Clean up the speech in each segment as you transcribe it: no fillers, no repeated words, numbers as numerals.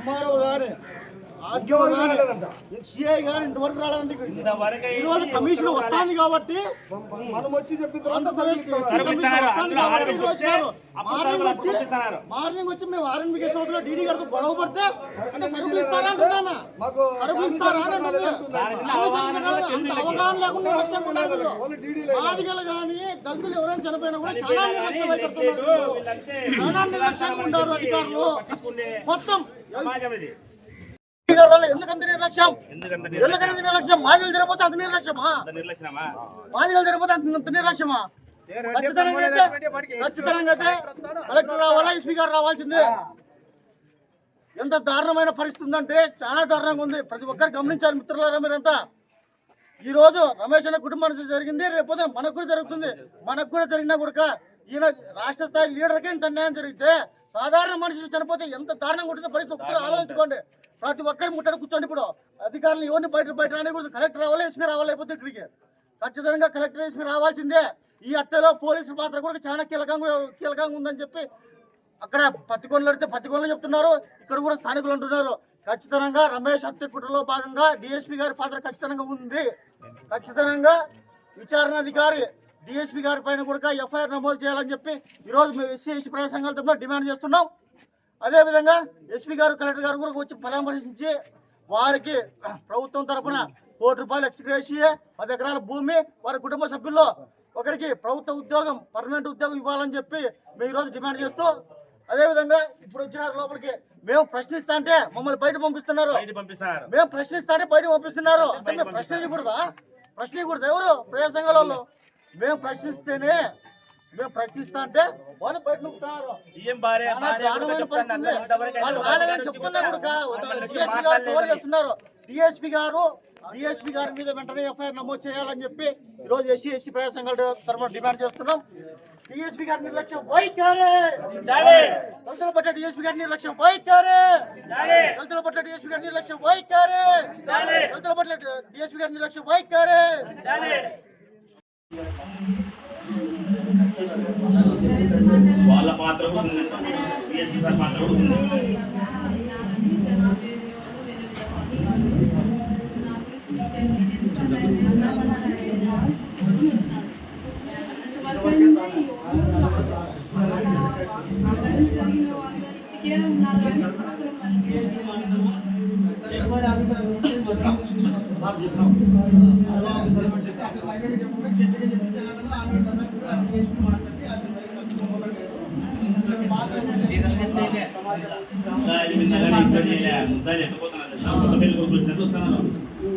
MRO గాని CI గారు ఇంతవరకు రాలేదండి. ఈరోజు కమిషన్ వస్తుంది కాబట్టి మనం వచ్చి చెప్పిన తర్వాత మార్నింగ్ వచ్చి మేము ఆర్ఎన్బి గెస్ట్ హౌస్ లో డీడీ గారితో గొడవ పడితే అంటే సరుకులు ఇస్తారా అంటున్నామా? సరుకులు ఇస్తారా అంత అవగాహన లేకుండా నిర్లక్ష్యం ఉండదు. బాధికలు కానీ దళితులు ఎవరైనా చనిపోయినా కూడా చాలా నిర్లక్ష్యం అయిపోతున్నారు. చాలా నిర్లక్ష్యంగా ఉంటారు అధికారులు మొత్తం. ఎందుకంత నిర్లక్ష్యం? మాదిగలు జరిగిపోతే అంత నిర్లక్ష్యమా? మాదిగలు జరిగిపోతే అంత నిర్లక్ష్యమా? ఖచ్చితంగా అయితే కలెక్టర్ రావాలా, ఎస్పీ గారు రావాల్సిందే. ఎంత దారుణమైన పరిస్థితి ఉందంటే చాలా దారుణంగా ఉంది. ప్రతి ఒక్కరు గమనించాలి మిత్రులారా. మీరంతా ఈ రోజు రమేష్ అన్న కుటుంబానికి జరిగింది, రేపు మనకు కూడా జరుగుతుంది. మనకు కూడా జరిగినా కూడా ఈయన రాష్ట్ర స్థాయి లీడర్కే ఇంత అన్యాయం జరిగితే సాధారణ మనిషి చనిపోతే ఎంత దారుణంగా ఉంటుందో పరిస్థితి ఒక్కరు ఆలోచించుకోండి. ప్రతి ఒక్కరి ముట్టడి కూర్చోండి. ఇప్పుడు అధికారులు ఎవరిని బయట రానికూడదు. కలెక్టర్ రావాలి, ఎస్పీ రావాలి. అయిపోతే ఇక్కడికి ఖచ్చితంగా కలెక్టర్, ఎస్పీ రావాల్సిందే. ఈ హత్యలో పోలీసుల పాత్ర కూడా చాలా కీలకంగా ఉందని చెప్పి అక్కడ పత్తికొండలు అడితే పత్తికొండలు చెప్తున్నారు, ఇక్కడ కూడా స్థానికులు అంటున్నారు. ఖచ్చితంగా రమేష్ హత్య కుట్రలో భాగంగా డిఎస్పీ గారి పాత్ర ఖచ్చితంగా ఉంది. ఖచ్చితంగా విచారణాధికారి డిఎస్పీ గారి పైన కూడా ఎఫ్ఐఆర్ నమోదు చేయాలని చెప్పి ఈరోజు మేము ఎస్సీ ఎస్టీ ప్రజా సంఘాల తరఫున డిమాండ్ చేస్తున్నాం. అదేవిధంగా ఎస్పీ గారు, కలెక్టర్ గారు కూడా వచ్చి పరామర్శించి వారికి ప్రభుత్వం తరఫున ₹1,00,00,000 ఎక్స్గ్రేషియా, 10 ఎకరాల భూమి, వారి కుటుంబ సభ్యుల్లో ఒకరికి ప్రభుత్వ ఉద్యోగం, పర్మనెంట్ ఉద్యోగం ఇవ్వాలని చెప్పి మేము ఈరోజు డిమాండ్ చేస్తూ, అదేవిధంగా ఇప్పుడు వచ్చిన లోపలికి మేము ప్రశ్నిస్తా అంటే మమ్మల్ని బయట పంపిస్తున్నారు. మేము ప్రశ్నిస్తా అంటే బయట పంపిస్తున్నారు. అంటే మేము ప్రశ్నించకూడదా? ఎవరు ప్రజా సంఘాల వాళ్ళు? మేము ప్రశ్నిస్తేనే, మేము ప్రశ్నిస్తా అంటే వాళ్ళు బయట నొక్కుతున్నారు. వాళ్ళు రాలేదని చెప్తున్నా కూడా డిఎస్పీ గారు కవర్ చేస్తున్నారు. డిఎస్పీ గారి మీద వెంటనే ఎఫ్ఐఆర్ నమోదు చేయాలని చెప్పి ఈరోజు ఎస్సీ ఎస్టీ ప్రజా సంఘాల తరఫున డిమాండ్ చేస్తున్నాం. డిఎస్పీ గారి నిర్లక్ష్యం వైఖరి, దళితుల పట్ల డిఎస్పీ గారి నిర్లక్ష్యం వైఖరి, దళితుల పట్ల డిఎస్పీ గారి నిర్లక్ష్యం వైఖరి, దళితుల పట్ల డిఎస్పీ గారి నిర్లక్ష్యం వైఖరి. వాళ్ళ పాత్ర కూడా ఉంది, డిఎస్పీ సార్ పాత్ర కూడా ఉంది.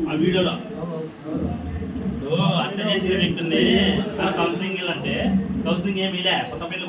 ఆ వీడియోలో హత్య చేసిన వ్యక్తుల్ని కౌన్సిలింగ్ అంటే కౌన్సిలింగ్ ఏమి లే, కొత్త పెళ్లి